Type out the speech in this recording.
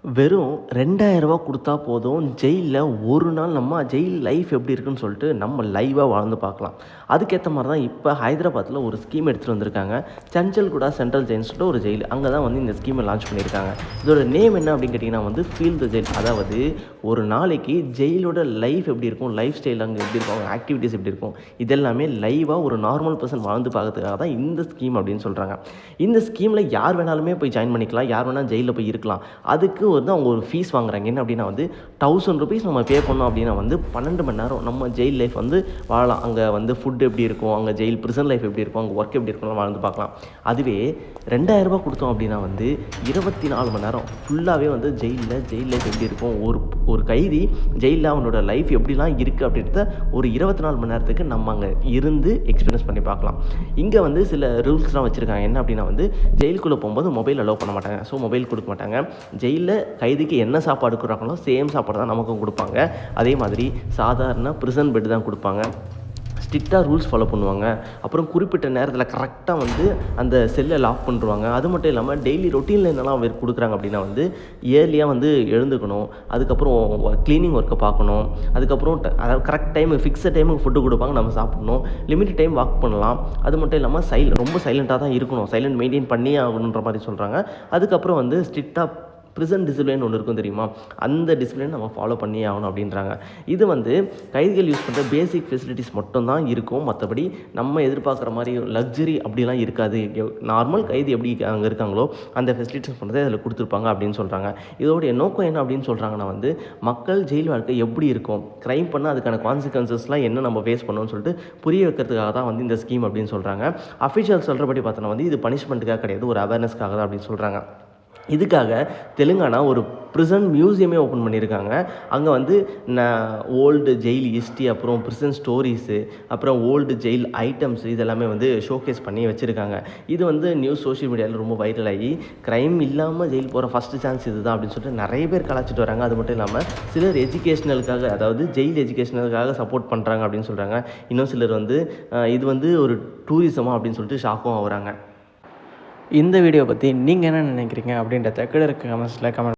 வெறும் ரூ. 2000 குடுத்தா போதும், ஜெயில்ல ஒரு நாள் நம்ம ஜெயில் லைஃப் எப்படி இருக்குன்னு சொல்லிட்டு நம்ம லைவா வாழ்ந்து பார்க்கலாம். அதுக்கேத்த மாரி தான் இப்ப ஹைதராபாத்ல ஒரு ஸ்கீம் எடுத்துட்டு வந்திருக்காங்க. சஞ்சல்குடா சென்ட்ரல் ஜெயில்னு சொல்லிட்டு ஒரு ஜெயில். அங்க தான் வந்து இந்த ஸ்கீமை லான்ச் பண்ணியிருக்காங்க. இதோட நேம் என்ன அப்படின்னு கேட்டிங்கன்னா வந்து ஃபீல் த ஜெயில். அதாவது ஒரு நாளைக்கு ஜெயிலோட லைஃப் எப்படி இருக்கும், லைஃப் ஸ்டைல் அங்கே எப்படி இருக்கும், அவங்க ஆக்டிவிட்டீஸ் எப்படி இருக்கும், இதெல்லாமே லைவா ஒரு நார்மல் பர்சன் வாழ்ந்து பார்க்கறதுக்காக தான் இந்த ஸ்கீம் அப்படின்னு சொல்றாங்க. இந்த ஸ்கீம்ல யார் வேணாலுமே போய் ஜாயின் பண்ணிக்கலாம். யார் வேணாலும் ஜெயில்ல போய் இருக்கலாம். அதுக்கு வந்து அவங்க ஒரு ஃபீஸ் வாங்குறாங்க. என்ன அப்படின்னா வந்து ₹1000 நம்ம பே பண்ணோம் அப்படின்னா வந்து 12 மணி நேரம் நம்ம ஜெயில் லைஃப் வந்து வாழலாம். அங்கே வந்து ஃபுட் எப்படி இருக்கும், அங்கே ஜெயில் பிரிசன் லைஃப் எப்படி இருக்கும், அங்கே ஒர்க் எப்படி இருக்கும்லாம் வாழ்ந்து பார்க்கலாம். அதுவே ₹2000 கொடுத்தோம் அப்படின்னா வந்து 24 மணி நேரம் ஃபுல்லாகவே வந்து ஜெயில் லைஃப் எப்படி இருக்கும், ஒரு கைதி ஜெயிலில் அவனோட லைஃப் எப்படிலாம் இருக்குது அப்படின்றத ஒரு 24 மணி நேரத்துக்கு நம்ம அங்கே இருந்து எக்ஸ்பீரியன்ஸ் பண்ணி பார்க்கலாம். இங்கே வந்து சில ரூல்ஸ்லாம் வச்சுருக்காங்க. என்ன அப்படின்னா வந்து ஜெயிலுக்குள்ளே போகும்போது மொபைல் அலோவ் பண்ண மாட்டாங்க. ஸோ மொபைல் கொடுக்க மாட்டாங்க. ஜெயிலில் கைதிக்கு என்ன சாப்பாடு கொடுக்குறாங்களோ சேம் சாப்பாடு தான் நமக்கும் கொடுப்பாங்க. அதே மாதிரி சாதாரண பிரிசன் பெட் தான் கொடுப்பாங்க. ஸ்ட்ரிக்டாக ரூல்ஸ் ஃபாலோ பண்ணுவாங்க. அப்புறம் குறிப்பிட்ட நேரத்தில் கரெக்டாக வந்து அந்த செல்லை லாக் பண்ணிருவாங்க. அது மட்டும் இல்லாமல் டெய்லி ரொட்டீனில் என்னெல்லாம் கொடுக்குறாங்க அப்படின்னா வந்து இயர்லியாக வந்து எழுந்துக்கணும். அதுக்கப்புறம் க்ளீனிங் ஒர்க்கை பார்க்கணும். அதுக்கப்புறம் அதாவது கரெக்ட் டைம் ஃபிக்ஸட் டைமுக்கு ஃபுட்டு கொடுப்பாங்க, நம்ம சாப்பிடணும். லிமிட் டைம் வாக் பண்ணலாம். அது மட்டும் இல்லாமல் ரொம்ப சைலண்ட்டாக தான் இருக்கணும். சைலண்ட் மெயின்டைன் பண்ணியே ஆகணுன்ற மாதிரி சொல்கிறாங்க. அதுக்கப்புறம் வந்து ஸ்ட்ரிக்டாக ப்ரிசன் டிசிப்ளின் ஒன்று இருக்கும் தெரியுமா, அந்த டிசிப்ளின் நம்ம ஃபாலோ பண்ணியே ஆகணும் அப்படின்றாங்க. இது வந்து கைதிகள் யூஸ் பண்ணுற பேசிக் ஃபெசிலிட்டிஸ் மட்டும்தான் இருக்கும். மற்றபடி நம்ம எதிர்பார்க்குற மாதிரி லக்ஸரி அப்படிலாம் இருக்காது. நார்மல் கைதி எப்படி அங்கே இருக்காங்களோ அந்த ஃபெசிலிட்டிஸ் பண்ணுறதை அதில் கொடுத்துருப்பாங்க அப்படின்னு சொல்கிறாங்க. இதோடைய நோக்கம் என்ன அப்படின்னு சொல்கிறாங்கன்னா வந்து மக்கள் ஜெயில் வாழ்க்கை எப்படி இருக்கும், க்ரைம் பண்ணால் அதுக்கான கான்சிக்வன்சஸ்லாம் என்ன நம்ம ஃபேஸ் பண்ணணும்னு சொல்லிட்டு புரிய வைக்கிறதுக்காக தான் வந்து இந்த ஸ்கீம் அப்படின்னு சொல்கிறாங்க. அஃபிஷியல் சொல்கிறபடி பார்த்தோன்னா வந்து இது பனிஷ்மெண்ட்டுக்காக கிடையாது, ஒரு அவேர்னஸ்க்காக தான் அப்படின்னு சொல்கிறாங்க. இதுக்காக தெலுங்கானா ஒரு ப்ரிசன் மியூசியமே ஓப்பன் பண்ணியிருக்காங்க. அங்கே வந்து ஓல்டு ஜெயில் ஹிஸ்ட்ரி, அப்புறம் ப்ரிசன் ஸ்டோரிஸு, அப்புறம் ஓல்டு ஜெயில் ஐட்டம்ஸ் இதெல்லாமே வந்து ஷோகேஸ் பண்ணி வச்சுருக்காங்க. இது வந்து நியூஸ் சோஷியல் மீடியாவில் ரொம்ப வைரல் ஆகி க்ரைம் இல்லாமல் ஜெயில் போகிற ஃபஸ்ட்டு சான்ஸ் இது தான் அப்படின்னு சொல்லிட்டு நிறைய பேர் கலாச்சிட்டு வராங்க. அது மட்டும் இல்லாமல் சிலர் எஜுகேஷ்னலுக்காக, அதாவது ஜெயில் எஜுகேஷ்னலுக்காக சப்போர்ட் பண்ணுறாங்க அப்படின்னு சொல்கிறாங்க. இன்னும் சிலர் வந்து இது வந்து ஒரு டூரிசமாக அப்படின்னு சொல்லிட்டு ஷாக்கும் ஆகுறாங்க. இந்த வீடியோ பற்றி நீங்கள் என்ன நினைக்கிறீங்க அப்படின்றத கீழே இருக்க கமெண்ட்ஸில் கமெண்ட்